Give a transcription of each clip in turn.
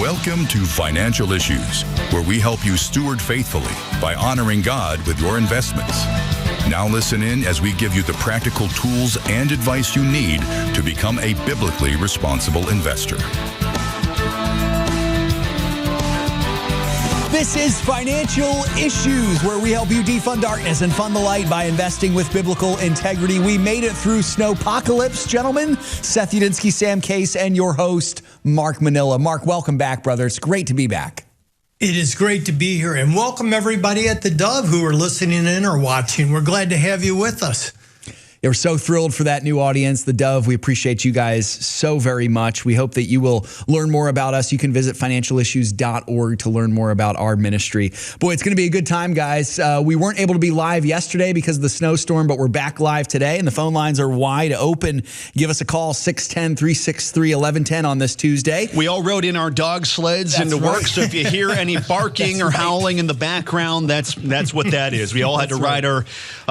Welcome to Financial Issues, where we help you steward faithfully by honoring God with your investments. Now listen in as we give you the practical tools and advice you need to become a biblically responsible investor. This is Financial Issues, where we help you defund darkness and fund the light by investing with biblical integrity. We made it through snowpocalypse, gentlemen. Seth Udinsky, Sam Case, and your host, Mark Manila. Mark, welcome back, brother. It's great to be back. It is great to be here, and welcome everybody at the Dove who are listening in or watching. We're glad to have you with us. We're so thrilled for that new audience, the Dove. We appreciate you guys so very much. We hope that you will learn more about us. You can visit financialissues.org to learn more about our ministry. Boy, it's going to be a good time, guys. We weren't able to be live yesterday because of the snowstorm, but we're back live today, and the phone lines are wide open. Give us a call, 610-363-1110 on this Tuesday. We all rode in our dog sleds into work, so if you hear any barking or howling in the background, that's what that is. We all had to ride our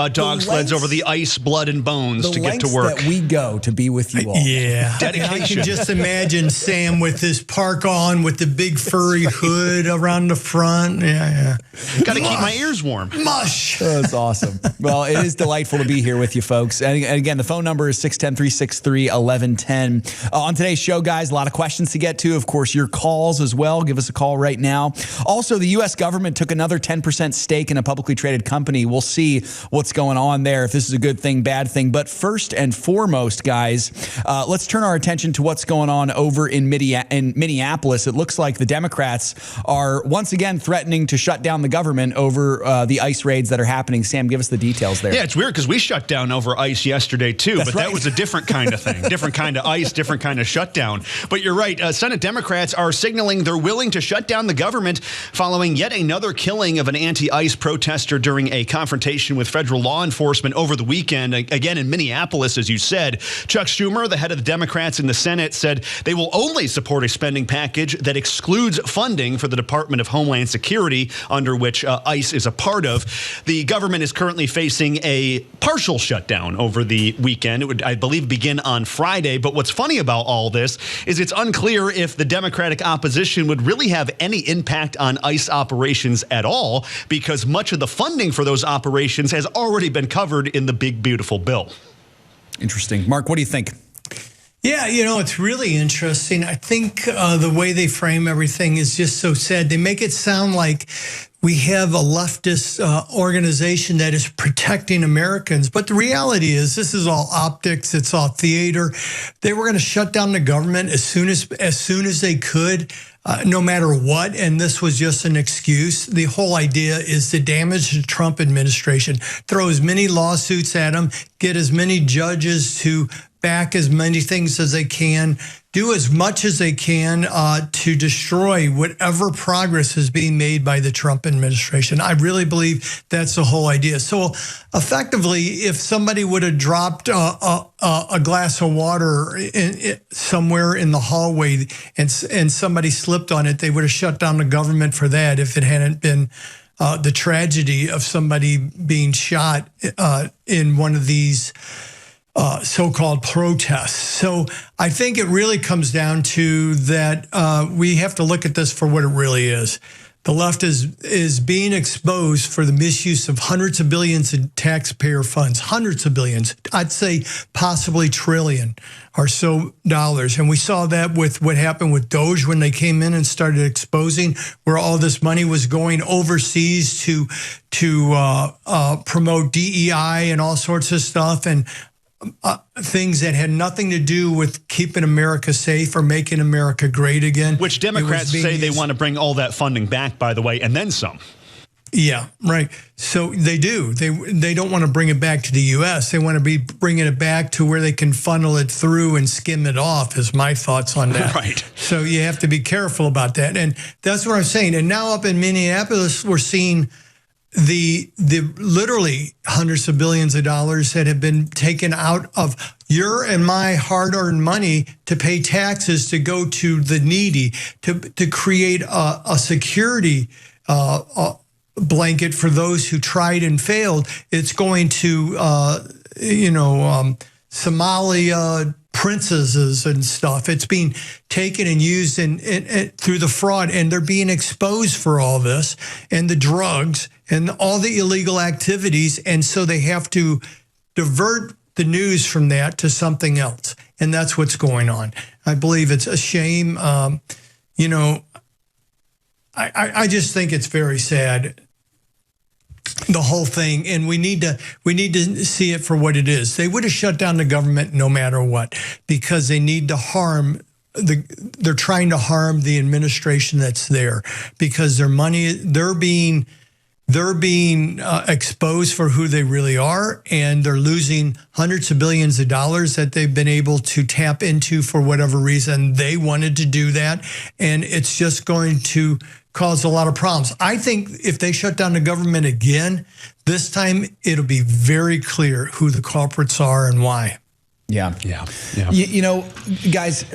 dog sleds over the ice, blood, and bones to get to work. That we go to be with you all. Yeah. Dedication. I can just imagine Sam with his park on with the big furry hood around the front. Yeah. Got to keep my ears warm. Mush. Oh, that's awesome. Well, it is delightful to be here with you folks. And again, the phone number is 610-363-1110. On today's show, guys, a lot of questions to get to. Of course, your calls as well. Give us a call right now. Also, the U.S. government took another 10% stake in a publicly traded company. We'll see what's going on there, if this is a good thing, bad thing. But first and foremost, guys, let's turn our attention to what's going on over in Minneapolis. It looks like the Democrats are once again threatening to shut down the government over the ICE raids that are happening. Sam, give us the details there. Yeah, it's weird because we shut down over ICE yesterday too, but that was a different kind of thing, different kind of ICE, different kind of shutdown. But you're right. Senate Democrats are signaling they're willing to shut down the government following yet another killing of an anti-ICE protester during a confrontation with federal law enforcement over the weekend. Again, in Minneapolis, as you said, Chuck Schumer, the head of the Democrats in the Senate, said they will only support a spending package that excludes funding for the Department of Homeland Security, under which ICE is a part of. The government is currently facing a partial shutdown over the weekend. It would, I believe, begin on Friday. But what's funny about all this is it's unclear if the Democratic opposition would really have any impact on ICE operations at all, because much of the funding for those operations has already been covered in the big, beautiful bill. Interesting. Mark, what do you think? Yeah, it's really interesting. I think the way they frame everything is just so sad. They make it sound like we have a leftist organization that is protecting Americans. But the reality is this is all optics. It's all theater. They were going to shut down the government as soon as they could. No matter what, and this was just an excuse. The whole idea is to damage the Trump administration, throw as many lawsuits at them, get as many judges to back as many things as they can, do as much as they can to destroy whatever progress is being made by the Trump administration. I really believe that's the whole idea. So effectively, if somebody would have dropped a glass of water somewhere in the hallway and somebody slipped on it, they would have shut down the government for that if it hadn't been the tragedy of somebody being shot in one of these so-called protests. So I think it really comes down to that we have to look at this for what it really is. The left is being exposed for the misuse of hundreds of billions in taxpayer funds, hundreds of billions, I'd say possibly trillion or so dollars. And we saw that with what happened with Doge when they came in and started exposing where all this money was going overseas to promote DEI and all sorts of stuff, and things that had nothing to do with keeping America safe or making America great again. Which Democrats say they want to bring all that funding back, by the way, and then some. Yeah, right. So they do. They don't want to bring it back to the U.S. They want to be bringing it back to where they can funnel it through and skim it off, is my thoughts on that. Right. So you have to be careful about that. And that's what I'm saying. And now up in Minneapolis, we're seeing the literally hundreds of billions of dollars that have been taken out of your and my hard-earned money to pay taxes to go to the needy, to create a security blanket for those who tried and failed. It's going to, Somalia, princesses and stuff. It's being taken and used through the fraud, and they're being exposed for all this and the drugs and all the illegal activities. And so they have to divert the news from that to something else. And that's what's going on. I believe it's a shame. You know, I just think it's very sad, the whole thing, and we need to see it for what it is. They would have shut down the government no matter what, because they need to harm they're trying to harm the administration that's there, because their money, they're being exposed for who they really are, and they're losing hundreds of billions of dollars that they've been able to tap into for whatever reason they wanted to do that, and it's just going to cause a lot of problems. I think if they shut down the government again, this time it'll be very clear who the culprits are and why. Yeah. You know, guys,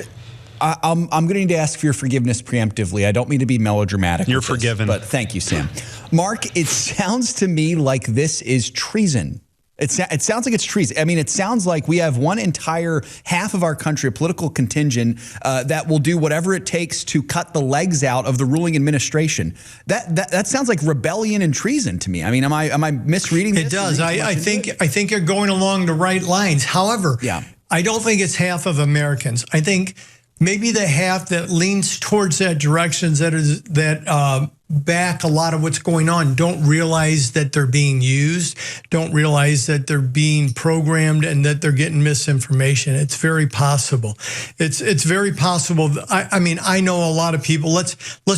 I'm going to need to ask for your forgiveness preemptively. I don't mean to be melodramatic. You're forgiven. But thank you, Sam. Mark, it sounds to me like this is treason. It sounds like it's treason. I mean, it sounds like we have one entire half of our country, a political contingent, that will do whatever it takes to cut the legs out of the ruling administration. That sounds like rebellion and treason to me. I mean, am I misreading this? It does. I think you're going along the right lines. However, I don't think it's half of Americans. I think maybe the half that leans towards that direction, that back a lot of what's going on, don't realize that they're being used, don't realize that they're being programmed, and that they're getting misinformation. It's very possible. It's very possible. I mean, I know a lot of people. Let's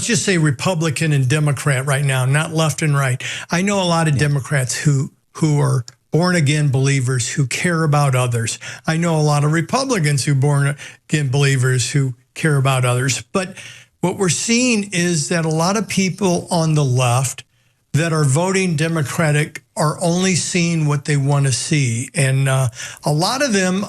just say Republican and Democrat right now, not left and right. I know a lot of Democrats who are born-again believers who care about others. I know a lot of Republicans who are born-again believers who care about others. But what we're seeing is that a lot of people on the left that are voting Democratic are only seeing what they want to see. And a lot of them,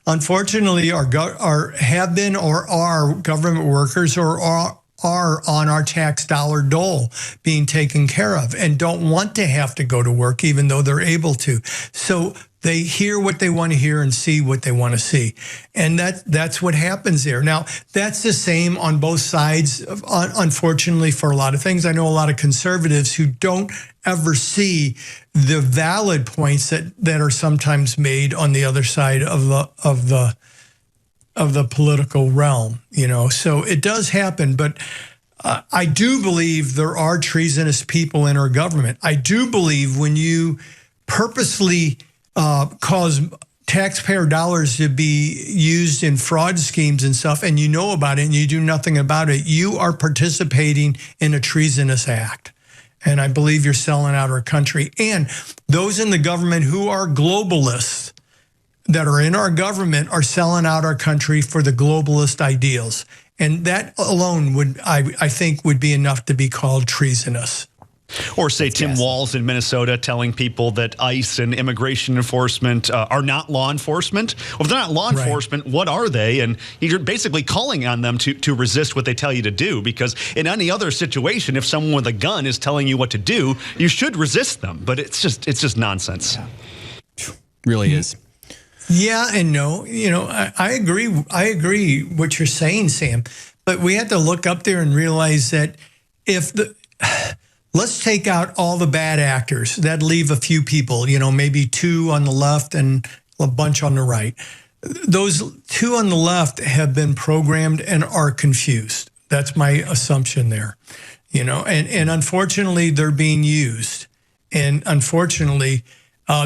unfortunately, have been or are government workers, or are on our tax dollar dole being taken care of, and don't want to have to go to work even though they're able to. So they hear what they want to hear and see what they want to see. And that's what happens there. Now, that's the same on both sides, unfortunately, for a lot of things. I know a lot of conservatives who don't ever see the valid points that are sometimes made on the other side of the political realm, you know. So it does happen, but I do believe there are treasonous people in our government. I do believe when you purposely cause taxpayer dollars to be used in fraud schemes and stuff, and you know about it and you do nothing about it, you are participating in a treasonous act. And I believe you're selling out our country. And those in the government who are globalists, that are in our government, are selling out our country for the globalist ideals. And that alone would, I think, would be enough to be called treasonous. Or say Tim Walz in Minnesota telling people that ICE and immigration enforcement are not law enforcement. Well, if they're not law enforcement, what are they? And you're basically calling on them to resist what they tell you to do, because in any other situation, if someone with a gun is telling you what to do, you should resist them. But it's just nonsense. Really is. Yeah and no. You know, I agree what you're saying, Sam. But we have to look up there and realize that let's take out all the bad actors. That'd leave a few people, you know, maybe two on the left and a bunch on the right. Those two on the left have been programmed and are confused. That's my assumption there, you know, and unfortunately they're being used. And unfortunately,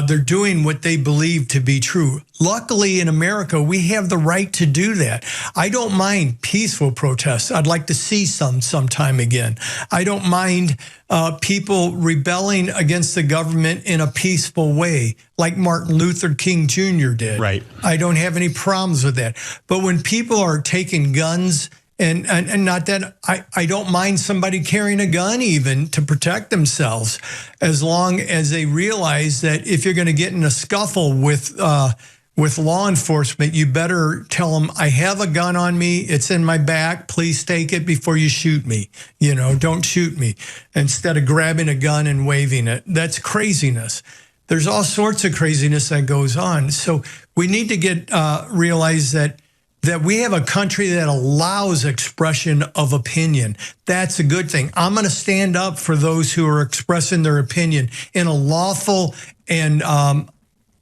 they're doing what they believe to be true. Luckily, in America, we have the right to do that. I don't mind peaceful protests. I'd like to see sometime again. I don't mind people rebelling against the government in a peaceful way, like Martin Luther King Jr. did. Right. I don't have any problems with that. But when people are taking guns, and not that I don't mind somebody carrying a gun even to protect themselves, as long as they realize that if you're going to get in a scuffle with law enforcement, you better tell them, I have a gun on me, it's in my back, please take it before you shoot me. You know, don't shoot me, instead of grabbing a gun and waving it. That's craziness. There's all sorts of craziness that goes on. So We need to realize that we have a country that allows expression of opinion. That's a good thing. I'm going to stand up for those who are expressing their opinion in a lawful and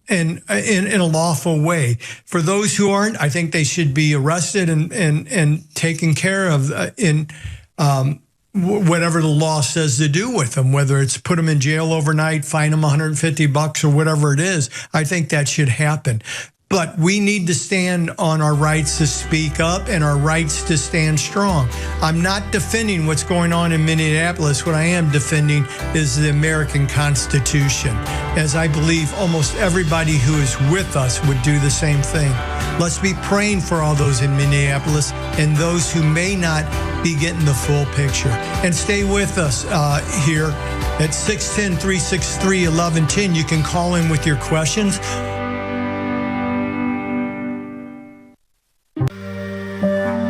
in a lawful way. For those who aren't, I think they should be arrested and taken care of in whatever the law says to do with them, whether it's put them in jail overnight, fine them $150 or whatever it is. I think that should happen. But we need to stand on our rights to speak up and our rights to stand strong. I'm not defending what's going on in Minneapolis. What I am defending is the American Constitution, as I believe almost everybody who is with us would do the same thing. Let's be praying for all those in Minneapolis and those who may not be getting the full picture. And stay with us here at 610-363-1110. You can call in with your questions.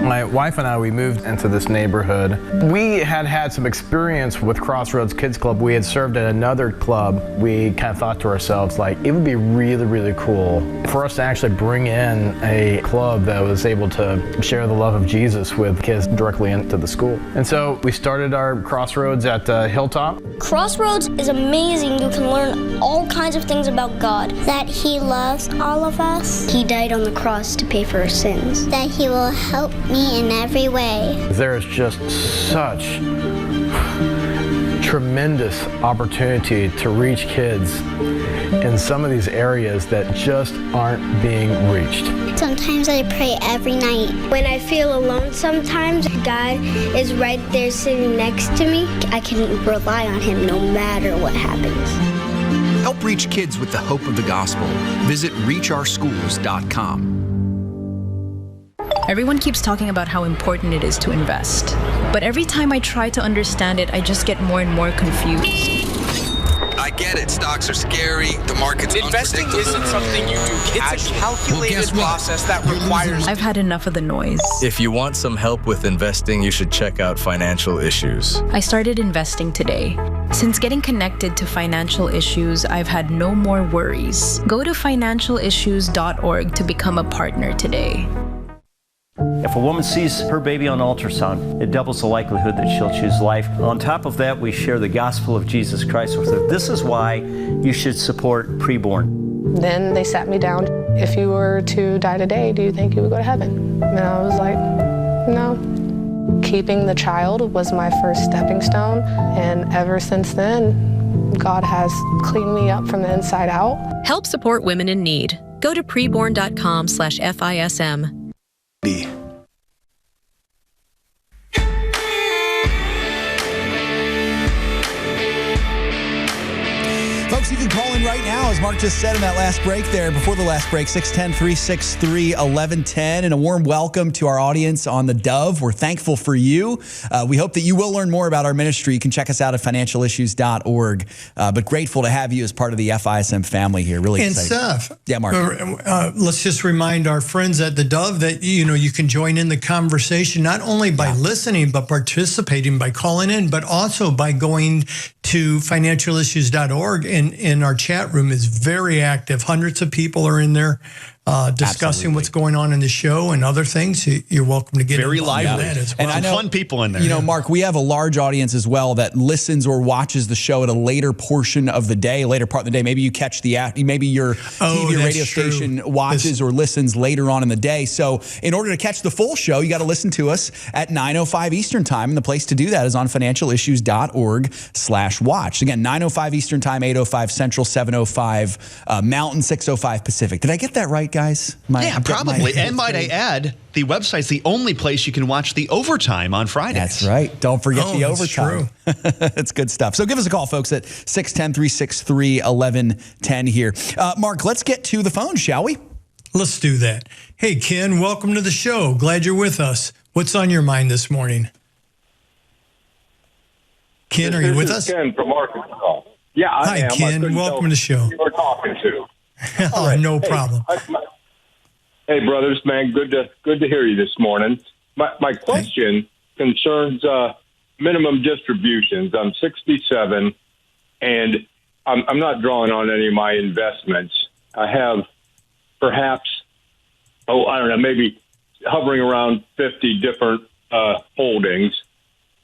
My wife and I, we moved into this neighborhood. We had some experience with Crossroads Kids Club. We had served at another club. We kind of thought to ourselves, like, it would be really, really cool for us to actually bring in a club that was able to share the love of Jesus with kids directly into the school. And so we started our Crossroads at Hilltop. Crossroads is amazing. You can learn all kinds of things about God. That He loves all of us. He died on the cross to pay for our sins. That He will help me in every way. There is just such tremendous opportunity to reach kids in some of these areas that just aren't being reached. Sometimes I pray every night. When I feel alone sometimes, God is right there sitting next to me. I can rely on Him no matter what happens. Help reach kids with the hope of the gospel. Visit reachourschools.com. Everyone keeps talking about how important it is to invest. But every time I try to understand it, I just get more and more confused. I get it. Stocks are scary. The market's Investing isn't something you do. It's a calculated process that requires... I've had enough of the noise. If you want some help with investing, you should check out Financial Issues. I started investing today. Since getting connected to Financial Issues, I've had no more worries. Go to financialissues.org to become a partner today. If a woman sees her baby on ultrasound, it doubles the likelihood that she'll choose life. On top of that, we share the gospel of Jesus Christ with her. This is why you should support preborn. Then they sat me down. If you were to die today, do you think you would go to heaven? And I was like, no. Keeping the child was my first stepping stone. And ever since then, God has cleaned me up from the inside out. Help support women in need. Go to preborn.com/FISM. Folks, you can call in right now, as Mark just said in that last break there, before the last break, 610-363-1110. And a warm welcome to our audience on the Dove. We're thankful for you. We hope that you will learn more about our ministry. You can check us out at financialissues.org. But grateful to have you as part of the FISM family here. Really excited. And Seth, yeah, Mark. Let's just remind our friends at the Dove that, you can join in the conversation, not only by listening, but participating by calling in, but also by going to financialissues.org. And our chat room is very active. Hundreds of people are in there discussing what's going on in the show and other things. You're welcome to get very lively. That as well. And I know, fun people in there. Mark, we have a large audience as well that listens or watches the show at a later portion of the day, later part of the day. Maybe you catch the app. Maybe your TV or radio station watches or listens later on in the day. So in order to catch the full show, you got to listen to us at 9:05 Eastern Time. And the place to do that is on financialissues.org/watch. Again, 9:05 Eastern Time, 8:05 Central, 7:05 Mountain, 6:05 Pacific. Did I get that right, guys? Probably. And might I add, the website's the only place you can watch the overtime on Fridays. That's right. Don't forget the overtime. That's good stuff. So give us a call, folks, at 610-363-1110 here. Mark, let's get to the phone, shall we? Let's do that. Hey, Ken, welcome to the show. Glad you're with us. What's on your mind this morning? Ken, are you with us? Ken from Arkansas. Yeah, I am. Hi, Ken. Welcome to the show. You were talking to. No problem. Hey, brothers, man, good to hear you this morning. My question concerns minimum distributions. I'm 67, and I'm not drawing on any of my investments. I have perhaps, I don't know, maybe hovering around 50 different holdings.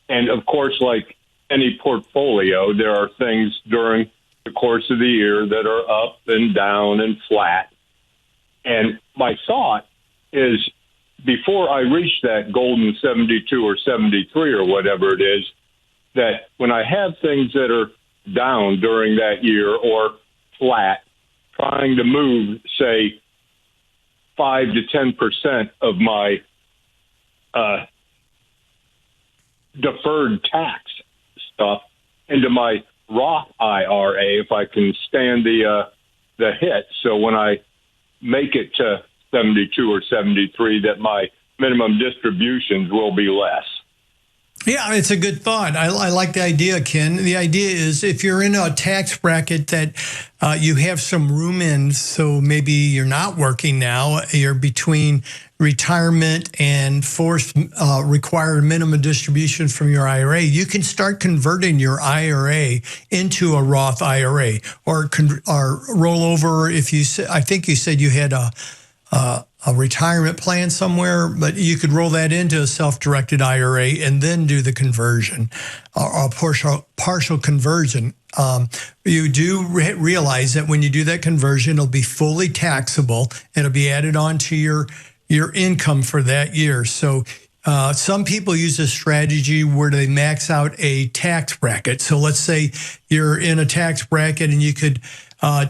And of course, like any portfolio, there are things during the course of the year that are up and down and flat. And my thought is, before I reach that golden 72 or 73 or whatever it is, that when I have things that are down during that year or flat, trying to move, say, 5 to 10% of my deferred tax stuff into my Roth IRA, if I can stand the hit. So when I make it to 72 or 73, that my minimum distributions will be less. Yeah, it's a good thought. I like the idea, Ken. The idea is if you're in a tax bracket that you have some room in, so maybe you're not working now, you're between retirement and forced required minimum distributions from your IRA, you can start converting your IRA into a Roth IRA or roll over. If you, I think you said you had a retirement plan somewhere, but you could roll that into a self-directed IRA and then do the conversion or partial conversion. You do realize that when you do that conversion, it'll be fully taxable. It'll be added on to your income for that year. So some people use a strategy where they max out a tax bracket. So let's say you're in a tax bracket and you could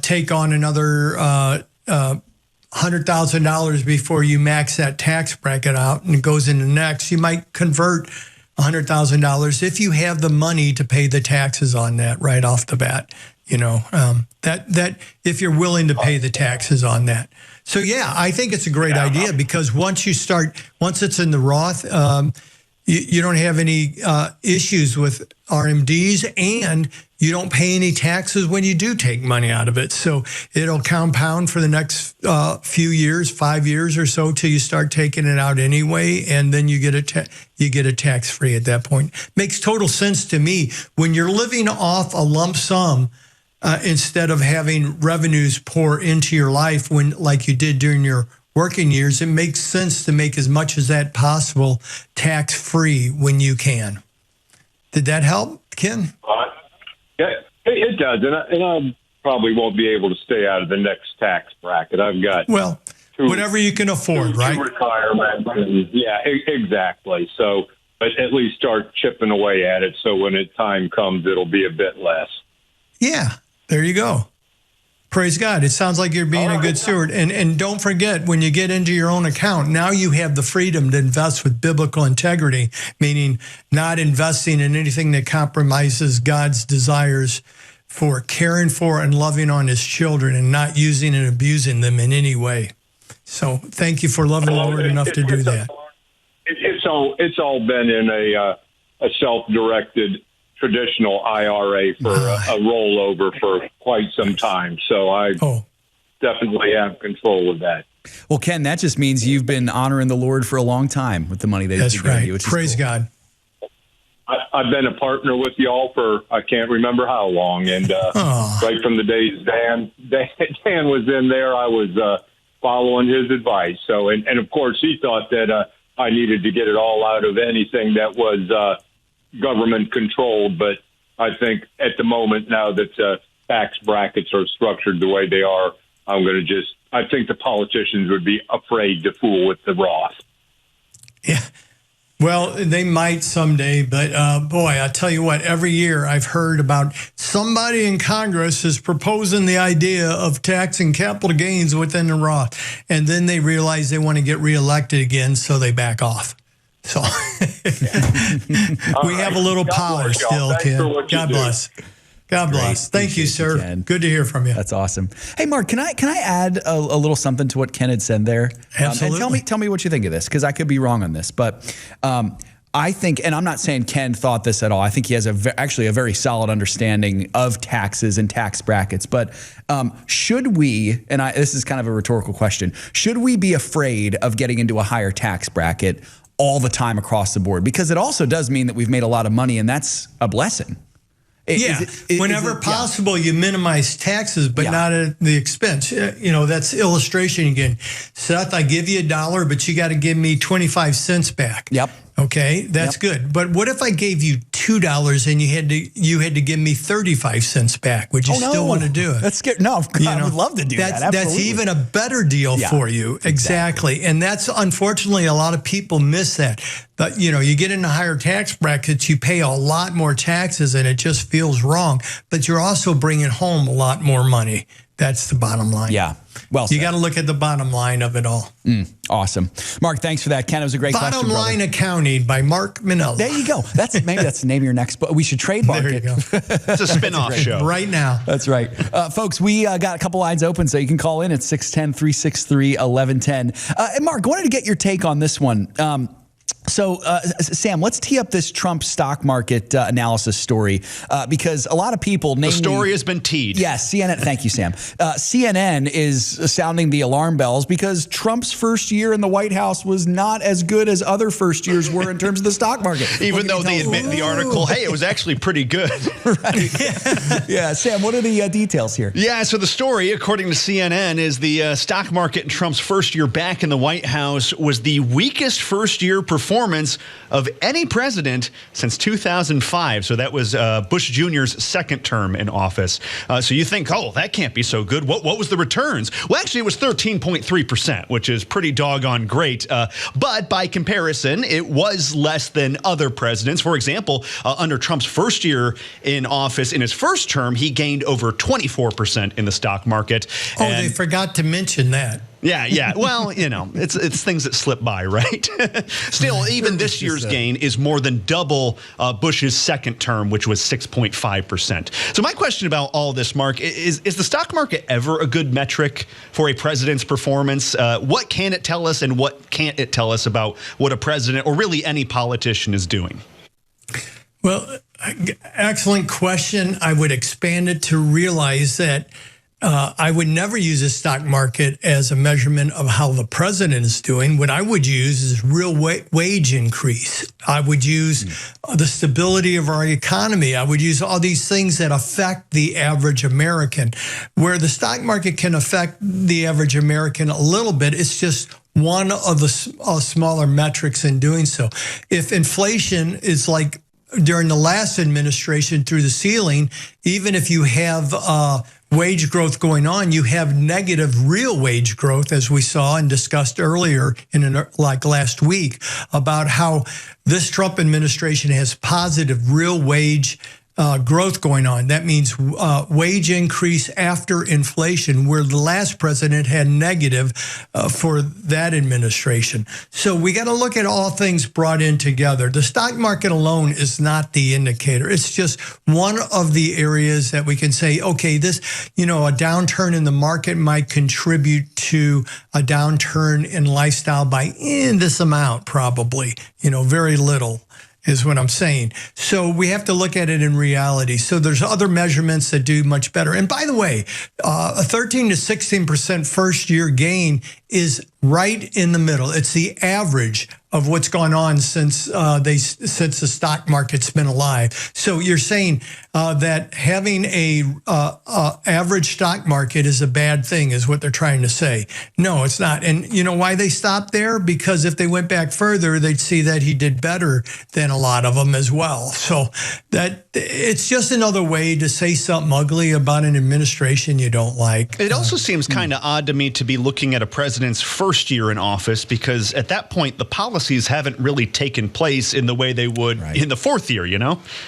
take on another $100,000 before you max that tax bracket out and it goes into next. You might convert $100,000 if you have the money to pay the taxes on that right off the bat. You know, that if you're willing to pay the taxes on that. So yeah, I think it's a great idea because once it's in the Roth, you don't have any issues with RMDs, and you don't pay any taxes when you do take money out of it. So it'll compound for the next few years, 5 years or so, till you start taking it out anyway, and then you get a tax-free at that point. Makes total sense to me. When you're living off a lump sum, instead of having revenues pour into your life like you did during your working years, it makes sense to make as much as that possible tax-free when you can. Did that help, Ken? Yeah, it does, and I probably won't be able to stay out of the next tax bracket. I've got whatever you can afford, right? Retirement, yeah, exactly. So, but at least start chipping away at it. So when time comes, it'll be a bit less. Yeah, there you go. Praise God. It sounds like you're being a good steward. And don't forget, when you get into your own account, now you have the freedom to invest with biblical integrity, meaning not investing in anything that compromises God's desires for caring for and loving on his children and not using and abusing them in any way. So thank you for loving the Lord enough to do that. It's all been in a self-directed traditional IRA for a rollover for quite some time. So I definitely have control of that. Well, Ken, that just means you've been honoring the Lord for a long time with the money that he's given you. Praise God. I've been a partner with y'all for I can't remember how long. And right from the days Dan was in there, I was following his advice. So, and of course, he thought that I needed to get it all out of anything that was government controlled, but I think at the moment now that tax brackets are structured the way they are, I think the politicians would be afraid to fool with the Roth. Yeah. Well, they might someday, but boy, I tell you what, every year I've heard about somebody in Congress is proposing the idea of taxing capital gains within the Roth, and then they realize they want to get reelected again, so they back off. So we have a little power still, Ken. God bless. God bless. Thank you, sir. Ken. Good to hear from you. That's awesome. Hey, Mark, can I add a little something to what Ken had said there? Absolutely. And tell me what you think of this, because I could be wrong on this, but I think, and I'm not saying Ken thought this at all. I think he has actually a very solid understanding of taxes and tax brackets. But should we, and this is kind of a rhetorical question, should we be afraid of getting into a higher tax bracket all the time across the board? Because it also does mean that we've made a lot of money, and that's a blessing. Whenever possible, you minimize taxes, but not at the expense. That's illustration again. Seth, I give you $1, but you got to give me 25 cents back. Yep. Okay, that's good. But what if I gave you $2 and you had to give me 35 cents back? Would you still want to do it? That's good. No, I would love to do that. Absolutely. That's even a better deal for you. Exactly. And that's unfortunately a lot of people miss that. But you get into higher tax brackets, you pay a lot more taxes, and it just feels wrong. But you're also bringing home a lot more money. That's the bottom line. Yeah. Well said. You got to look at the bottom line of it all. Awesome. Mark, thanks for that. Ken, it was a great question. Bottom Line Accounting by Mark Minella. There you go. Maybe that's the name of your next book. We should trademark it. There you go. It's a spin-off show. Right now. That's right. Folks, we got a couple lines open, so you can call in at 610-363-1110. And Mark, I wanted to get your take on this one. So, Sam, let's tee up this Trump stock market analysis story because a lot of people... The story has been teed. Yes, CNN. Thank you, Sam. CNN is sounding the alarm bells because Trump's first year in the White House was not as good as other first years were in terms of the stock market. Even though they admit in the article, hey, it was actually pretty good. Right. Yeah, Sam, what are the details here? Yeah, so the story, according to CNN, is the stock market in Trump's first year back in the White House was the weakest first-year performance of any president since 2005. So that was Bush Jr.'s second term in office. So you think, oh, that can't be so good. What was the returns? Well, actually, it was 13.3%, which is pretty doggone great. But by comparison, it was less than other presidents. For example, under Trump's first year in office, in his first term, he gained over 24% in the stock market. Oh, they forgot to mention that. Yeah. Well, it's things that slip by, right? Still, even this year's gain is more than double Bush's second term, which was 6.5%. So my question about all this, Mark, is the stock market ever a good metric for a president's performance? What can it tell us and what can't it tell us about what a president or really any politician is doing? Well, excellent question. I would expand it to realize that I would never use the stock market as a measurement of how the president is doing. What I would use is real wage increase. I would use the stability of our economy. I would use all these things that affect the average American. Where the stock market can affect the average American a little bit, it's just one of the smaller metrics in doing so. If inflation is like during the last administration through the ceiling, even if you have wage growth going on, you have negative real wage growth, as we saw and discussed earlier like last week, about how this Trump administration has positive real wage growth going on. That means wage increase after inflation, where the last president had negative for that administration. So we got to look at all things brought in together. The stock market alone is not the indicator. It's just one of the areas that we can say, okay, this, a downturn in the market might contribute to a downturn in lifestyle by this amount, probably, very little. Is what I'm saying. So we have to look at it in reality. So there's other measurements that do much better. And by the way, a 13 to 16% first year gain is right in the middle. It's the average of what's gone on since the stock market's been alive. So you're saying that having a average stock market is a bad thing, is what they're trying to say. No, it's not. And you know why they stopped there? Because if they went back further, they'd see that he did better than a lot of them as well. So that it's just another way to say something ugly about an administration you don't like. It also seems kind of odd to me to be looking at a president's first year in office, because at that point, the policies haven't really taken place in the way they would in the fourth year,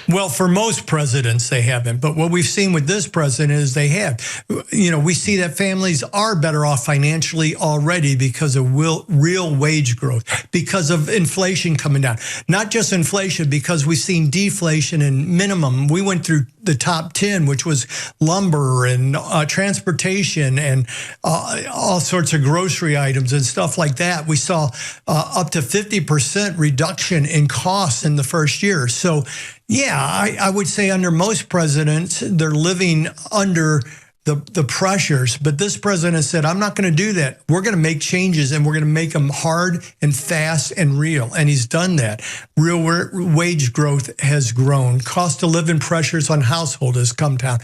Well, for most presidents, they haven't. But what we've seen with this president is they have. We see that families are better off financially already because of real wage growth, because of inflation coming down. Not just inflation, because we've seen deflation in minimum. We went through the top 10, which was lumber and transportation and all sorts of grocery items and stuff like that. We saw up to 50% reduction in costs in the first year. So, yeah, I would say under most presidents, they're living under the pressures. But this president said, I'm not going to do that. We're going to make changes, and we're going to make them hard and fast and real. And he's done that. Real wage growth has grown. Cost of living pressures on households has come down.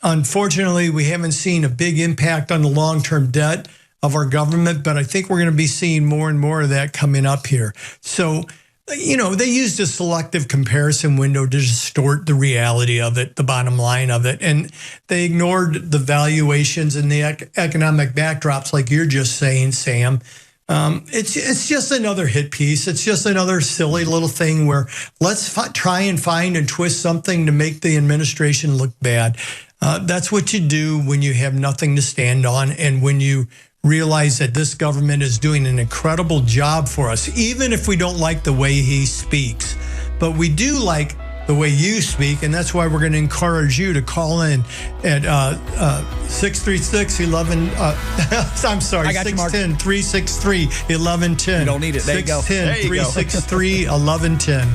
Unfortunately, we haven't seen a big impact on the long-term debt of our government, but I think we're going to be seeing more and more of that coming up here. So, you know, they used a selective comparison window to distort the reality of it, the bottom line of it. And they ignored the valuations and the economic backdrops, like you're just saying, Sam. It's just another hit piece. It's just another silly little thing where let's try and find and twist something to make the administration look bad. That's what you do when you have nothing to stand on, and when you realize that this government is doing an incredible job for us, even if we don't like the way he speaks. But we do like the way you speak, and that's why we're going to encourage you to call in at 636-11. I'm sorry, 610-363-1110. You don't need it. There you go. 610-363-1110.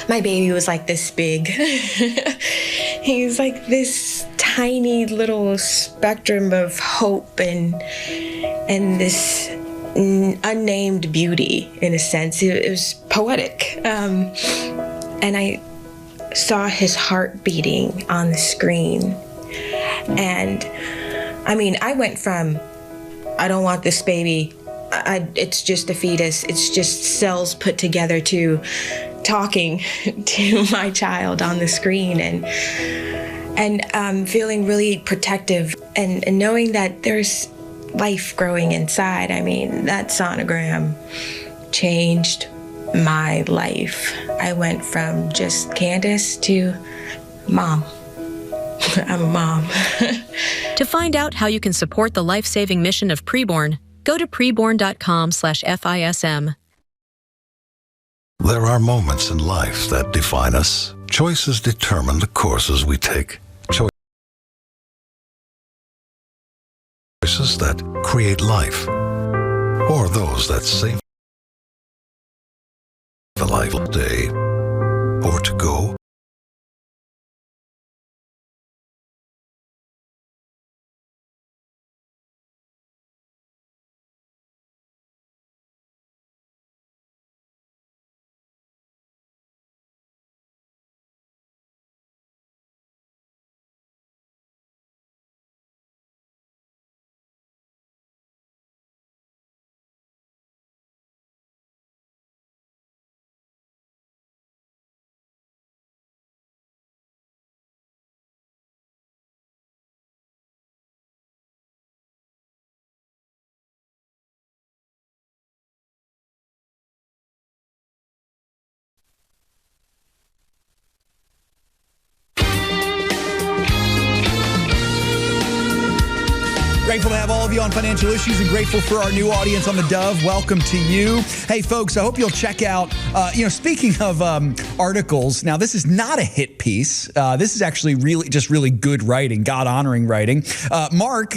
My baby was like this big. He was like this tiny little spectrum of hope and this unnamed beauty, in a sense. It was poetic. And I saw his heart beating on the screen. And I mean, I went from, I don't want this baby, it's just a fetus, it's just cells put together, to talking to my child on the screen, and feeling really protective, and knowing that there's life growing inside. I mean, that sonogram changed my life. I went from just Candace to mom. I'm a mom. To find out how you can support the life-saving mission of Preborn, go to preborn.com/FISM. There are moments in life that define us. Choices determine the courses we take. Choices that create life, or those that save a life day, or to go. Grateful to have all of you on Financial Issues, and grateful for our new audience on the Dove. Welcome to you. Hey, folks, I hope you'll check out, speaking of articles, now this is not a hit piece. This is actually really good writing, God-honoring writing. Mark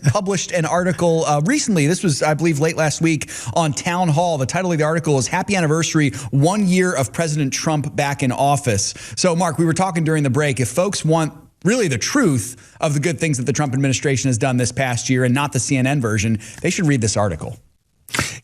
published an article recently. This was, I believe, late last week on Town Hall. The title of the article is Happy Anniversary, 1 Year of President Trump Back in Office. So, Mark, we were talking during the break. If folks want really the truth of the good things that the Trump administration has done this past year and not the CNN version, they should read this article.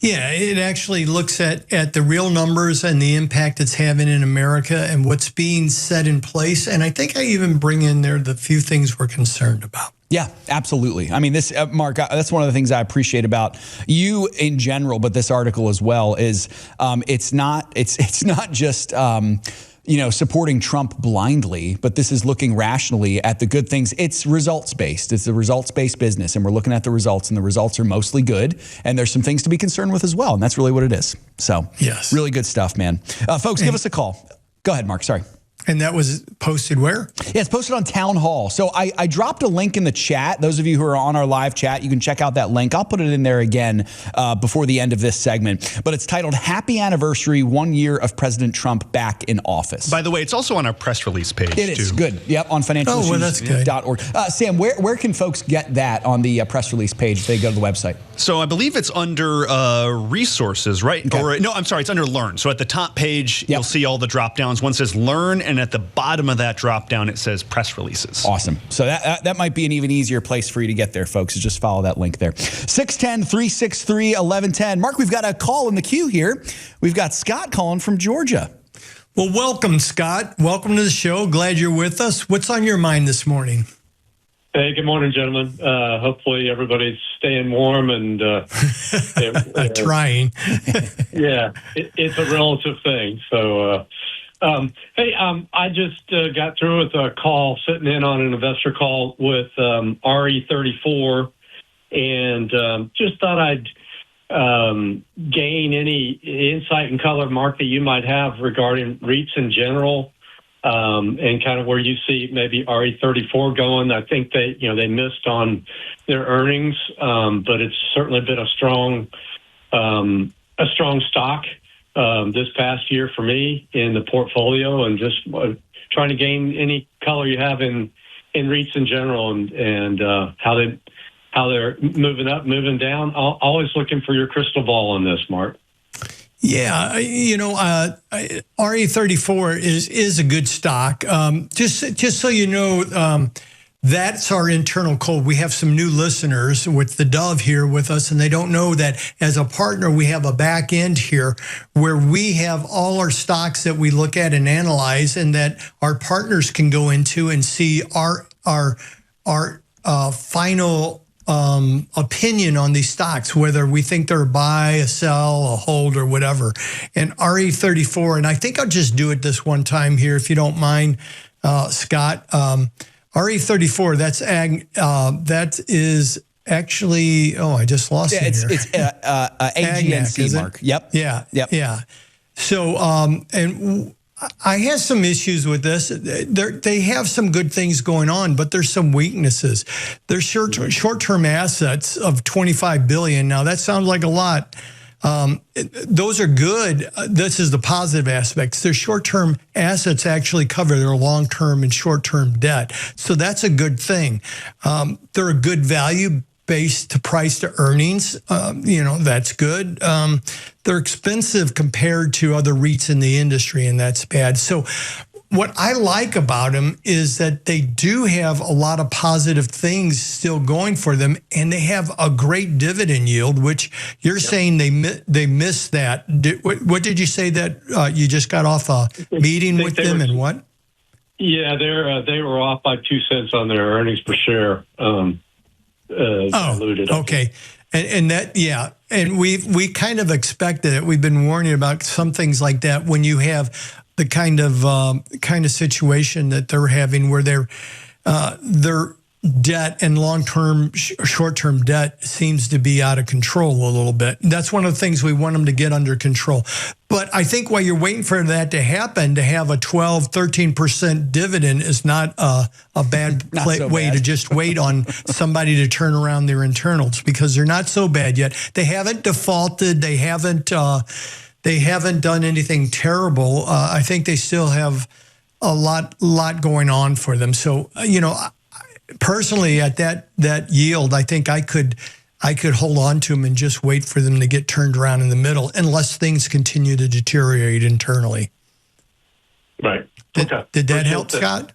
Yeah, it actually looks at the real numbers and the impact it's having in America and what's being set in place. And I think I even bring in there the few things we're concerned about. Yeah, absolutely. I mean, this, Mark, that's one of the things I appreciate about you in general, but this article as well is it's not just supporting Trump blindly, but this is looking rationally at the good things. It's results-based. It's a results-based business, and we're looking at the results, and the results are mostly good, and there's some things to be concerned with as well, and that's really what it is. So, yes, really good stuff, man. Folks, give us a call. Go ahead, Mark. Sorry. And that was posted where? Yeah, it's posted on Town Hall. So I dropped a link in the chat. Those of you who are on our live chat, you can check out that link. I'll put it in there again before the end of this segment. But it's titled Happy Anniversary, 1 year of President Trump back in office. By the way, it's also on our press release page, It is, good. Yep, on financialissues.org. Sam, where can folks get that on the press release page if they go to the website? So I believe it's under resources, right? Okay. Or no, I'm sorry, it's under Learn. So at the top page, you'll see all the drop downs. One says Learn, and at the bottom of that drop down, it says press releases. Awesome. So that might be an even easier place for you to get there, folks. Is just follow that link there. 610-363-1110. Mark, we've got a call in the queue here. We've got Scott calling from Georgia. Well, welcome, Scott. Welcome to the show. Glad you're with us. What's on your mind this morning? Hey, good morning, gentlemen. Hopefully everybody's staying warm and trying. Yeah, it's a relative thing. So, hey, I just got through with a call, sitting in on an investor call with RE34, and just thought I'd gain any insight and color, Mark, that you might have regarding REITs in general. And kind of where you see maybe RE34 going. I think they missed on their earnings, but it's certainly been a strong stock this past year for me in the portfolio, and just trying to gain any color you have in REITs in general, and how they're moving up, moving down. Always looking for your crystal ball on this, Mark. Yeah, RE34 is a good stock. Just so you know, that's our internal code. We have some new listeners with the Dove here with us, and they don't know that as a partner, we have a back end here where we have all our stocks that we look at and analyze, and that our partners can go into and see our final opinion on these stocks, whether we think they're a buy, a sell, a hold, or whatever. And RE34, and I think I'll just do it this one time here, if you don't mind, Scott. RE34, that is actually, I just lost it here. It's AGNC, Mark. Yep. Yeah. So, and I have some issues with this. They have some good things going on, but there's some weaknesses. There's short-term assets of $25 billion. Now, that sounds like a lot. Those are good. This is the positive aspects. Their short-term assets actually cover their long-term and short-term debt. So that's a good thing. They're a good value based to price to earnings. That's good. They're expensive compared to other REITs in the industry, and that's bad. So what I like about them is that they do have a lot of positive things still going for them, and they have a great dividend yield, which you're saying they missed that. What did you say that you just got off a meeting with them, and what? Yeah, they were off by 2 cents on their earnings per share. Diluted. Okay. And that, yeah. And we kind of expected it. We've been warning about some things like that when you have the kind of situation that they're having, where their debt and long-term, short-term debt seems to be out of control a little bit. That's one of the things we want them to get under control. But I think while you're waiting for that to happen, to have a 12, 13% dividend is not a bad way to just wait on somebody to turn around their internals, because they're not so bad yet. They haven't defaulted. They haven't done anything terrible. I think they still have a lot going on for them. So, personally, at that yield, I think I could hold on to them and just wait for them to get turned around in the middle, unless things continue to deteriorate internally. Right. Did that help, Scott?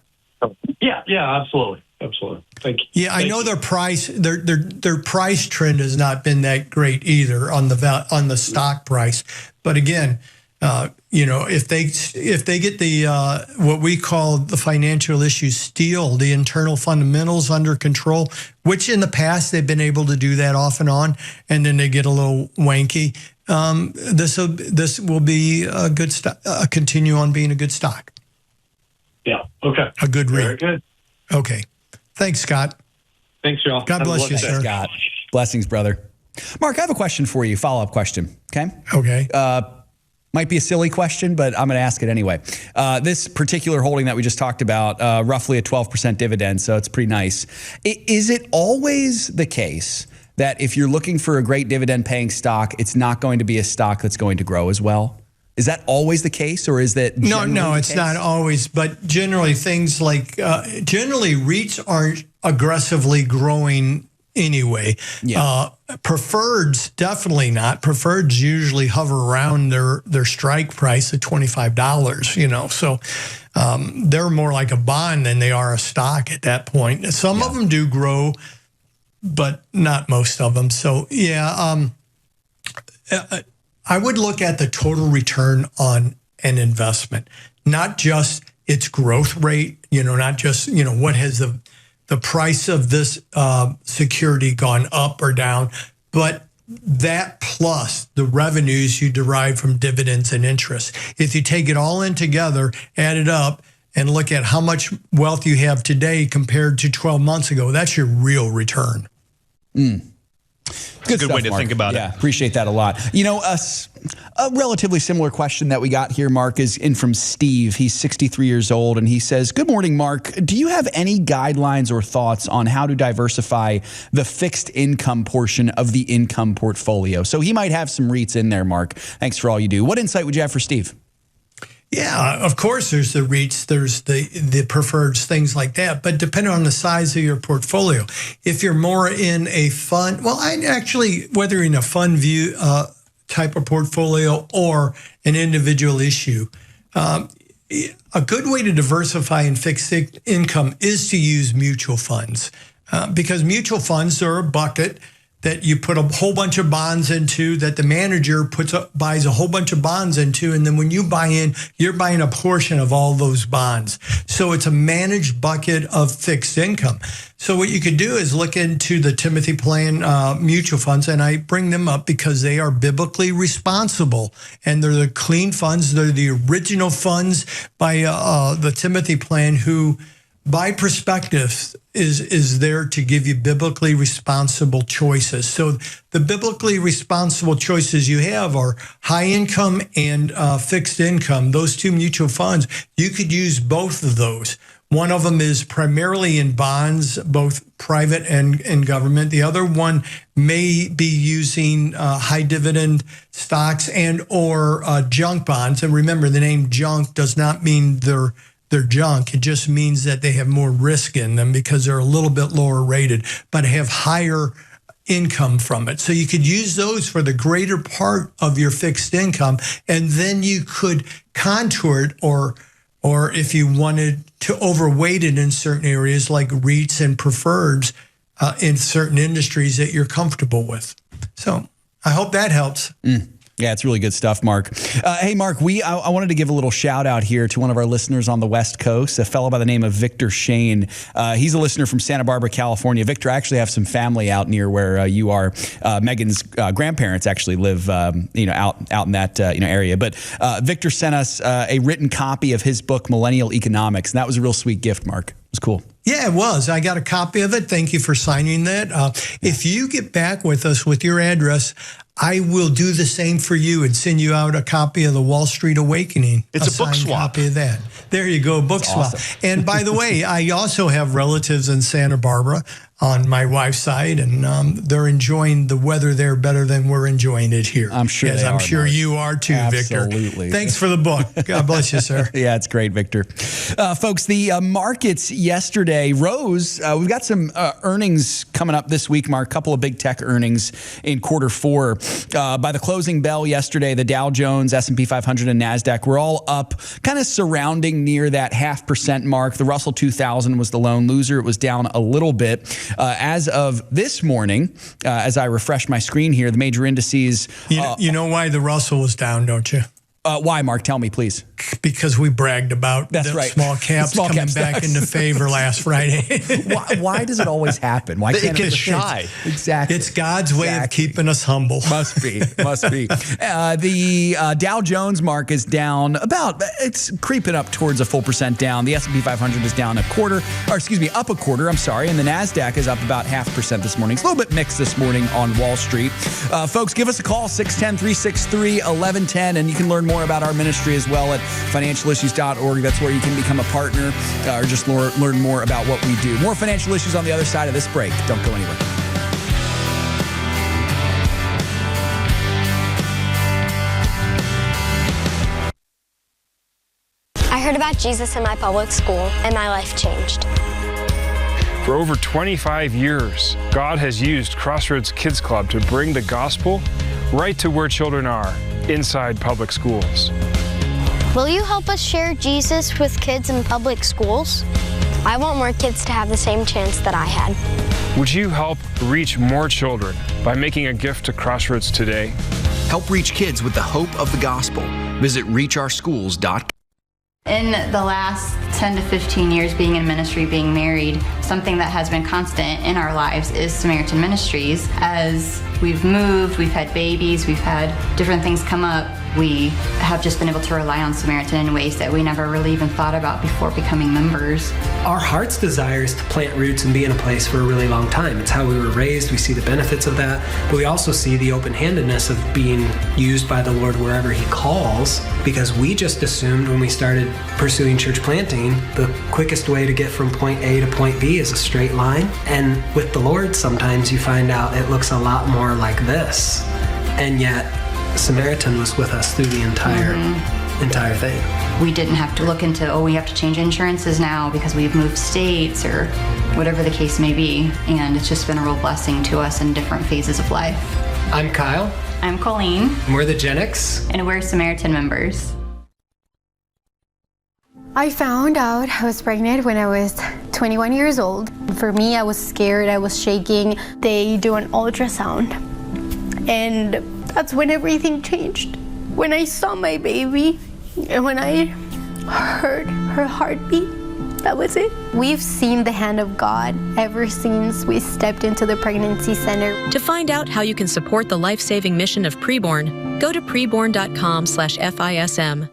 Yeah, absolutely. Thank you. Yeah, I know their price trend has not been that great either on the stock price. But again, if they get the what we call the financial issues steel, the internal fundamentals under control, which in the past they've been able to do that off and on, and then they get a little wanky. This will be a good stock. Continue on being a good stock. Yeah. Okay. A good Very read. good. Okay. Thanks, Scott. Thanks, y'all. God bless you, sir. Scott. Blessings, brother. Mark, I have a question for you. Follow-up question. Okay. Okay. Might be a silly question, but I'm going to ask it anyway. This particular holding that we just talked about, roughly a 12% dividend, so it's pretty nice. Is it always the case that if you're looking for a great dividend-paying stock, it's not going to be a stock that's going to grow as well? Is that always the case, or is that no? It's not always, but generally things like generally REITs aren't aggressively growing anyway. Yeah. Preferreds definitely not. Preferreds usually hover around their strike price at $25. So they're more like a bond than they are a stock at that point. Some of them do grow, but not most of them. So I would look at the total return on an investment, not just its growth rate, not just, what has the price of this security gone up or down, but that plus the revenues you derive from dividends and interest. If you take it all in together, add it up, and look at how much wealth you have today compared to 12 months ago, that's your real return. Good way to think about it. Yeah, appreciate that a lot. A relatively similar question that we got here, Mark, is in from Steve. He's 63 years old, and he says, "Good morning, Mark. Do you have any guidelines or thoughts on how to diversify the fixed income portion of the income portfolio?" So he might have some REITs in there, Mark. Thanks for all you do. What insight would you have for Steve? Yeah, of course, there's the REITs, there's the preferreds, things like that. But depending on the size of your portfolio, if you're more in a fund, whether you're in a fund view type of portfolio or an individual issue, a good way to diversify in fixed income is to use mutual funds because mutual funds are a bucket that you put a whole bunch of bonds into, that the manager buys a whole bunch of bonds into, and then when you buy in, you're buying a portion of all those bonds. So it's a managed bucket of fixed income. So what you could do is look into the Timothy Plan mutual funds, and I bring them up because they are biblically responsible, and they're the clean funds. They're the original funds by the Timothy Plan, who by perspective is there to give you biblically responsible choices. So the biblically responsible choices you have are high income and fixed income. Those two mutual funds, you could use both of those. One of them is primarily in bonds, both private and government. The other one may be using high dividend stocks and or junk bonds. And remember, the name junk does not mean they're junk. It just means that they have more risk in them because they're a little bit lower rated, but have higher income from it. So you could use those for the greater part of your fixed income, and then you could contour it or if you wanted to overweight it in certain areas like REITs and preferreds in certain industries that you're comfortable with. So I hope that helps. Yeah, it's really good stuff, Mark. Hey, Mark, I wanted to give a little shout out here to one of our listeners on the West Coast, a fellow by the name of Victor Shane. He's a listener from Santa Barbara, California. Victor, I actually have some family out near where you are. Megan's grandparents actually live, out in that area. But Victor sent us a written copy of his book, Millennial Economics, and that was a real sweet gift, Mark. It was cool. Yeah, it was. I got a copy of it. Thank you for signing that. If you get back with us with your address, I will do the same for you and send you out a copy of the Wall Street Awakening. It's a book swap. Copy of that. There you go, book swap. Awesome. And by the way, I also have relatives in Santa Barbara. on my wife's side, and they're enjoying the weather there better than we're enjoying it here. I'm sure As they I'm are, sure Mark. you are too, Absolutely. Victor. Thanks for the book. God bless you, sir. Yeah, it's great, Victor. Folks, the markets yesterday rose. We've got some earnings coming up this week, Mark. A couple of big tech earnings in quarter four. By the closing bell yesterday, the Dow Jones, S&P 500, and NASDAQ were all up, kind of surrounding near that 0.5% mark. The Russell 2000 was the lone loser. It was down a little bit. As of this morning, as I refresh my screen here, the major indices... You know why the Russell was down, don't you? Why, Mark? Tell me, please. Because we bragged about That's the right. small caps coming back into favor last Friday. Why does it always happen? Why can't it gets shy? Exactly. It's God's way of keeping us humble. Must be. The Dow Jones mark is down it's creeping up towards a full percent down. The S&P 500 is down up a quarter, I'm sorry. And the NASDAQ is up about 0.5% this morning. It's a little bit mixed this morning on Wall Street. Folks, give us a call, 610-363-1110, and you can learn more about our ministry as well at financialissues.org. That's where you can become a partner or just learn more about what we do. More financial issues on the other side of this break. Don't go anywhere. I heard about Jesus in my public school, and my life changed. For over 25 years, God has used Crossroads Kids Club to bring the gospel right to where children are, inside public schools. Will you help us share Jesus with kids in public schools? I want more kids to have the same chance that I had. Would you help reach more children by making a gift to Crossroads today? Help reach kids with the hope of the gospel. Visit reachOurSchools.com. In the last 10 to 15 years being in ministry, being married, something that has been constant in our lives is Samaritan Ministries. As we've moved, we've had babies, we've had different things come up, we have just been able to rely on Samaritan in ways that we never really even thought about before becoming members. Our heart's desire is to plant roots and be in a place for a really long time. It's how we were raised. We see the benefits of that, but we also see the open-handedness of being used by the Lord wherever He calls, because we just assumed when we started pursuing church planting, the quickest way to get from point A to point B is a straight line. And with the Lord, sometimes you find out it looks a lot more like this. And yet, Samaritan was with us through the entire thing. We didn't have to look into, we have to change insurances now because we've moved states or whatever the case may be. And it's just been a real blessing to us in different phases of life. I'm Kyle. I'm Colleen. And we're the Gen X. And we're Samaritan members. I found out I was pregnant when I was 21 years old. For me, I was scared, I was shaking. They do an ultrasound. And that's when everything changed. When I saw my baby and when I heard her heartbeat, that was it. We've seen the hand of God ever since we stepped into the pregnancy center. To find out how you can support the life-saving mission of Preborn, go to preborn.com/FISM.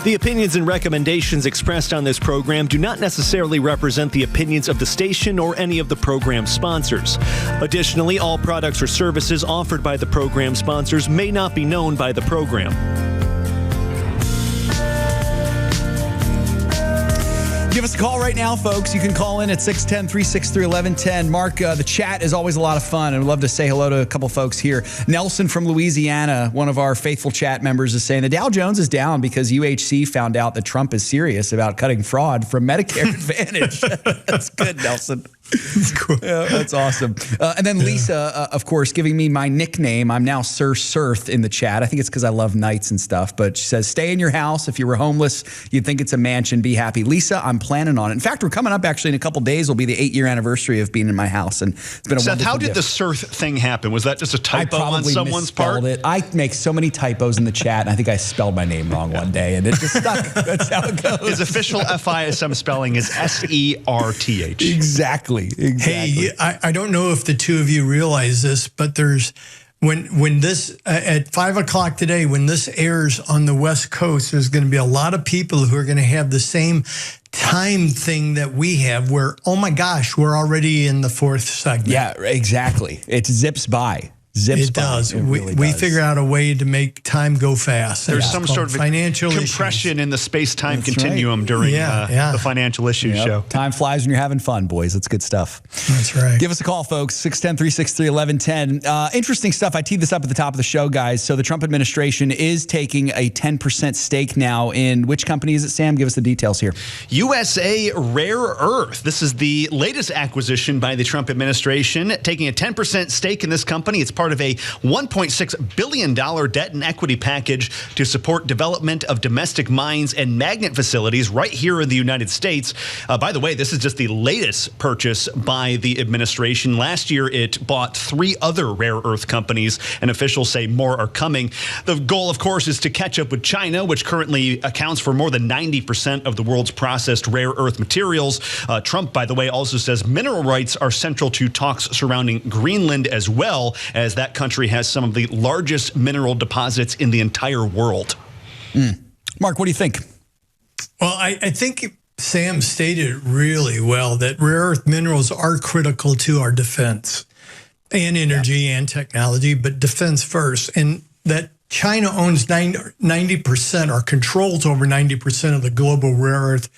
The opinions and recommendations expressed on this program do not necessarily represent the opinions of the station or any of the program sponsors. Additionally, all products or services offered by the program sponsors may not be known by the program. Give us a call right now, folks. You can call in at 610-363-1110. Mark, the chat is always a lot of fun, and we'd love to say hello to a couple folks here. Nelson from Louisiana, one of our faithful chat members, is saying the Dow Jones is down because UHC found out that Trump is serious about cutting fraud from Medicare Advantage. That's good, Nelson. That's cool. Yeah, that's awesome. And then Lisa, of course, giving me my nickname. I'm now Sir Sirth in the chat. I think it's because I love knights and stuff. But she says, stay in your house. If you were homeless, you'd think it's a mansion. Be happy. Lisa, I'm planning on it. In fact, we're coming up actually in a couple days. Will be the 8-year anniversary of being in my house. And it's been a Seth, wonderful how did gift. the Sirth thing happen? Was that just a typo on someone's part? It. I make so many typos in the chat, and I think I spelled my name wrong one day, and it just stuck. That's how it goes. His official FISM spelling is SERTH. Exactly. Hey, I don't know if the two of you realize this, but there's when this at 5 o'clock today, when this airs on the West Coast, there's going to be a lot of people who are going to have the same time thing that we have where, oh my gosh, we're already in the fourth segment. Yeah, exactly. It zips by. zips it does. by. It really we does. figure out a way to make time go fast. There's some sort of financial compression issues in the space-time continuum during the financial issues show. Time flies when you're having fun, boys. That's good stuff. That's right. Give us a call, folks. 610-363-1110. Interesting stuff. I teed this up at the top of the show, guys. So the Trump administration is taking a 10% stake now in which company is it, Sam? Give us the details here. USA Rare Earth. This is the latest acquisition by the Trump administration, taking a 10% stake in this company. It's part of a $1.6 billion debt and equity package to support development of domestic mines and magnet facilities right here in the United States. By the way, this is just the latest purchase by the administration. Last year, it bought 3 other rare earth companies, and officials say more are coming. The goal, of course, is to catch up with China, which currently accounts for more than 90% of the world's processed rare earth materials. Trump, by the way, also says mineral rights are central to talks surrounding Greenland, as well as that country has some of the largest mineral deposits in the entire world. Mark, what do you think? Well, I think Sam stated it really well, that rare earth minerals are critical to our defense and energy and technology, but defense first. And that China owns 90% or controls over 90% of the global rare earth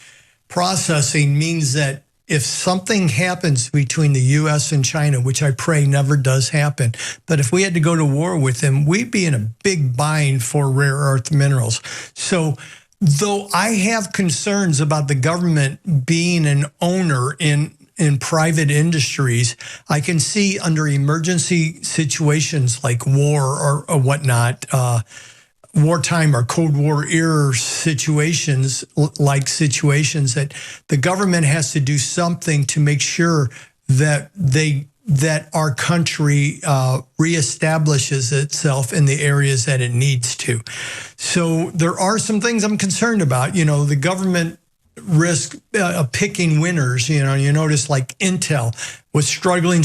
processing means that if something happens between the U.S. and China, which I pray never does happen, but if we had to go to war with them, we'd be in a big bind for rare earth minerals. So though I have concerns about the government being an owner in private industries, I can see under emergency situations like war or whatnot, wartime or Cold War era situations, like situations that the government has to do something to make sure that our country reestablishes itself in the areas that it needs to. So there are some things I'm concerned about. You know, the government risk picking winners. You know, you notice like Intel was struggling,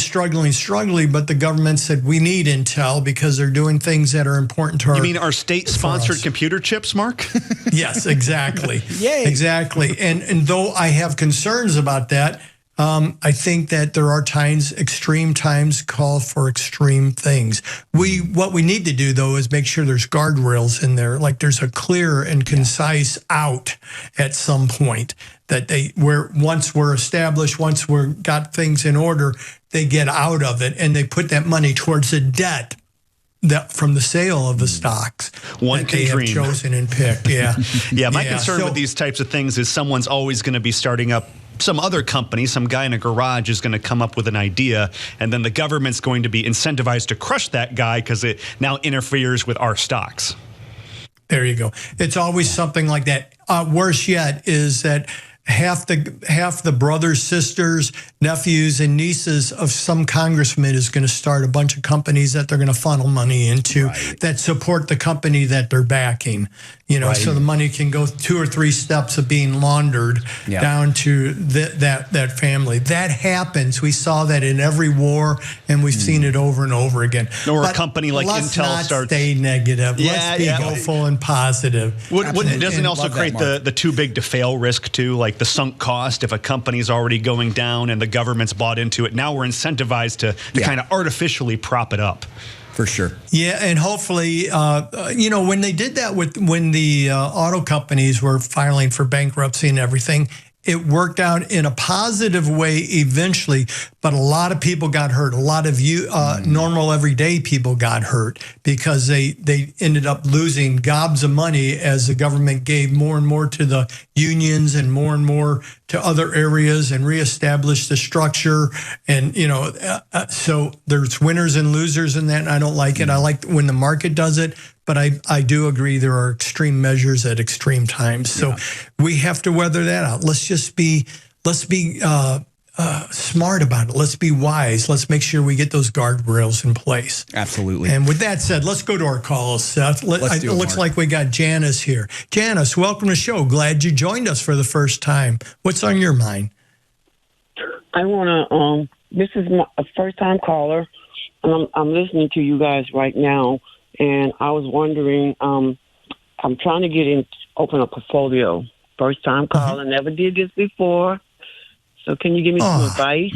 but the government said we need Intel because they're doing things that are important to our. You mean our state-sponsored computer chips, Mark? Yes, exactly. Yay. Exactly. And though I have concerns about that, I think that there are extreme times call for extreme things. What we need to do, though, is make sure there's guardrails in there, like there's a clear and concise out at some point that once we're established, once we're got things in order, they get out of it and they put that money towards the debt from the sale of the stocks one can dream. Have chosen and picked. Yeah. Yeah. My concern with these types of things is someone's always going to be starting up some other company, some guy in a garage is going to come up with an idea, and then the government's going to be incentivized to crush that guy because it now interferes with our stocks. There you go. It's always something like that. Worse yet is that half the brothers, sisters, nephews, and nieces of some congressman is going to start a bunch of companies that they're going to funnel money into that support the company that they're backing. You know, so the money can go 2 or 3 steps of being laundered down to that family. That happens. We saw that in every war, and we've seen it over and over again. Or a company like Intel starts. Stay negative. Let's be hopeful and positive. Doesn't also create the too big to fail risk too, like the sunk cost. If a company's already going down and the government's bought into it, now we're incentivized to kind of artificially prop it up. For sure. Yeah, and hopefully, you know, when they did that when the auto companies were filing for bankruptcy and everything, it worked out in a positive way eventually, but a lot of people got hurt. A lot of normal everyday people got hurt because they ended up losing gobs of money as the government gave more and more to the unions and more to other areas and reestablished the structure. And, you know, so there's winners and losers in that, and I don't like it. I like when the market does it, but I do agree there are extreme measures at extreme times. So we have to weather that out. Let's be smart about it. Let's be wise. Let's make sure we get those guardrails in place. Absolutely. And with that said, let's go to our calls, Seth. It looks like we got Janice here. Janice, welcome to the show. Glad you joined us for the first time. What's on your mind? I want to, this is my first-time caller, and I'm listening to you guys right now, and I was wondering, I'm trying to open a portfolio. First-time caller, never did this before. So can you give me some advice?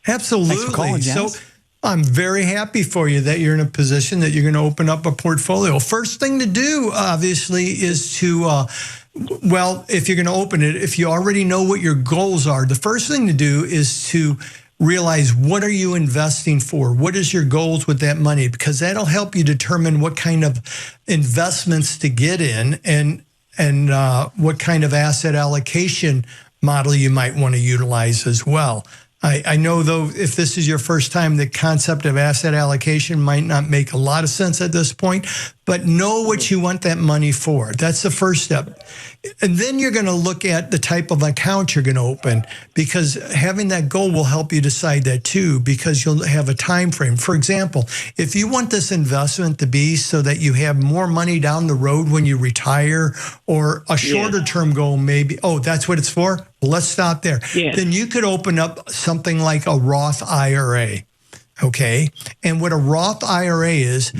Absolutely. Thanks for calling, Janice. I'm very happy for you that you're in a position that you're going to open up a portfolio. First thing to do, obviously, is to, if you're going to open it, if you already know what your goals are, the first thing to do is to realize, what are you investing for? What is your goals with that money? Because that'll help you determine what kind of investments to get in and what kind of asset allocation model you might want to utilize as well. I know, though, if this is your first time, the concept of asset allocation might not make a lot of sense at this point, but know what you want that money for. That's the first step. And then you're going to look at the type of account you're going to open, because having that goal will help you decide that too, because you'll have a time frame. For example, if you want this investment to be so that you have more money down the road when you retire, or a shorter term goal, maybe, that's what it's for? Well, let's stop there. Yeah. Then you could open up something like a Roth IRA, okay? And what a Roth IRA is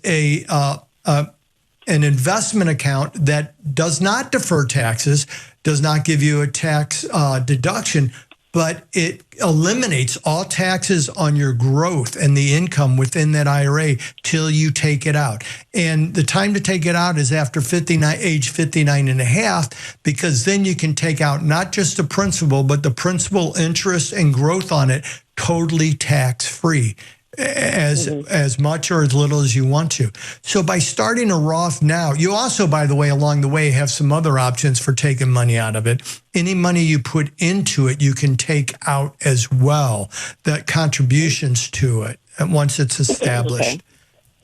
an investment account that does not defer taxes, does not give you a tax deduction, but it eliminates all taxes on your growth and the income within that IRA till you take it out. And the time to take it out is after age 59 and a half, because then you can take out not just the principal, but the principal, interest, and growth on it totally tax-free. As much or as little as you want to. So by starting a Roth now, you also, by the way, along the way, have some other options for taking money out of it. Any money you put into it, you can take out as well, the contributions to it once it's established. Okay.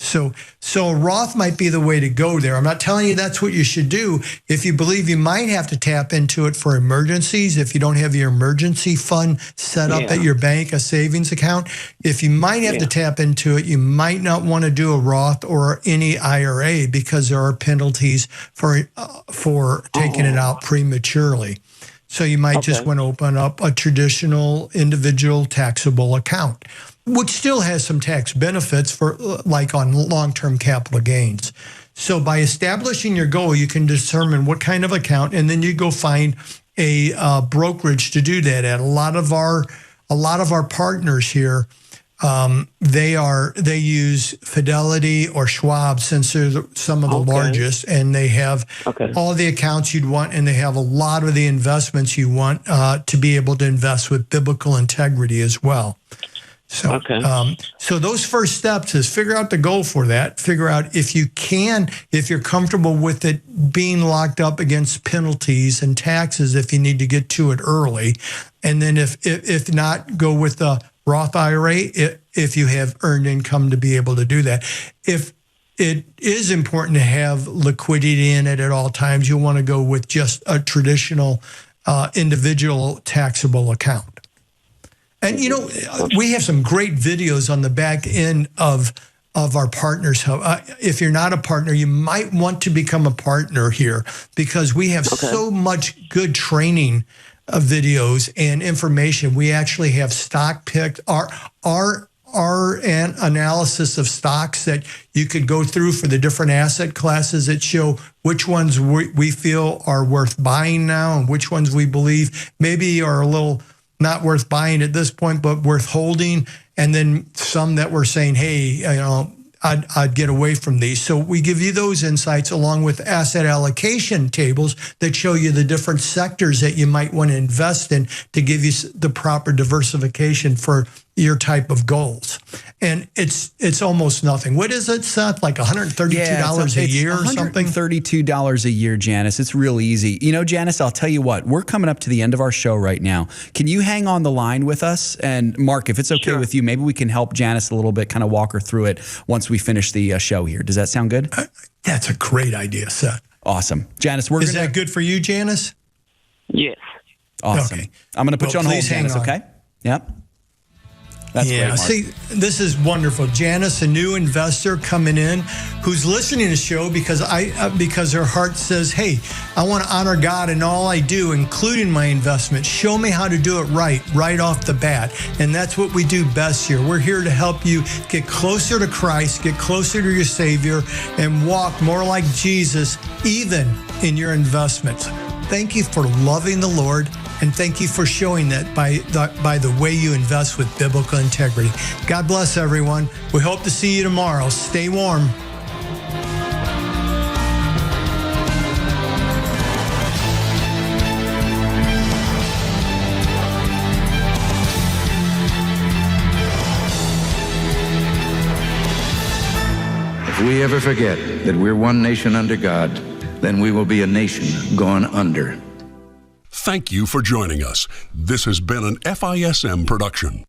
So a Roth might be the way to go there. I'm not telling you that's what you should do. If you believe you might have to tap into it for emergencies, if you don't have your emergency fund set up at your bank, a savings account, if you might have to tap into it, you might not want to do a Roth or any IRA, because there are penalties for taking it out prematurely. So you might just want to open up a traditional individual taxable account, which still has some tax benefits for, like on long-term capital gains. So by establishing your goal, you can determine what kind of account, and then you go find a brokerage to do that at. A lot of our partners here, they use Fidelity or Schwab, since they're some of the largest, and they have all the accounts you'd want, and they have a lot of the investments you want to be able to invest with biblical integrity as well. So, so those first steps is figure out the goal for that. Figure out if you're comfortable with it being locked up against penalties and taxes if you need to get to it early. And then if not, go with the Roth IRA if you have earned income to be able to do that. If it is important to have liquidity in it at all times, you'll want to go with just a traditional individual taxable account. And, we have some great videos on the back end of our partners. If you're not a partner, you might want to become a partner here, because we have so much good training videos and information. We actually have stock picks, our analysis of stocks that you could go through for the different asset classes that show which ones we feel are worth buying now and which ones we believe maybe are a little not worth buying at this point, but worth holding. And then some that we're saying, hey, I'd get away from these. So we give you those insights along with asset allocation tables that show you the different sectors that you might want to invest in to give you the proper diversification for your type of goals. And it's almost nothing. What is it, Seth? Like $132 a year or something? $132 a year, Janice. It's real easy. Janice, I'll tell you what, we're coming up to the end of our show right now. Can you hang on the line with us? And Mark, if it's okay with you, maybe we can help Janice a little bit, kind of walk her through it once we finish the show here. Does that sound good? That's a great idea, Seth. Awesome. Janice, Is that good for you, Janice? Yes. Awesome. Okay. I'm going to put you on hold, Janice, okay? Yep. That's great, Mark. See, this is wonderful. Janice, a new investor coming in, who's listening to the show because her heart says, hey, I want to honor God in all I do, including my investment. Show me how to do it right off the bat. And that's what we do best here. We're here to help you get closer to Christ, get closer to your Savior, and walk more like Jesus, even in your investments. Thank you for loving the Lord And thank you for showing that by the way you invest with biblical integrity. God bless everyone. We hope to see you tomorrow. Stay warm. If we ever forget that we're one nation under God, then we will be a nation gone under. Thank you for joining us. This has been an FISM production.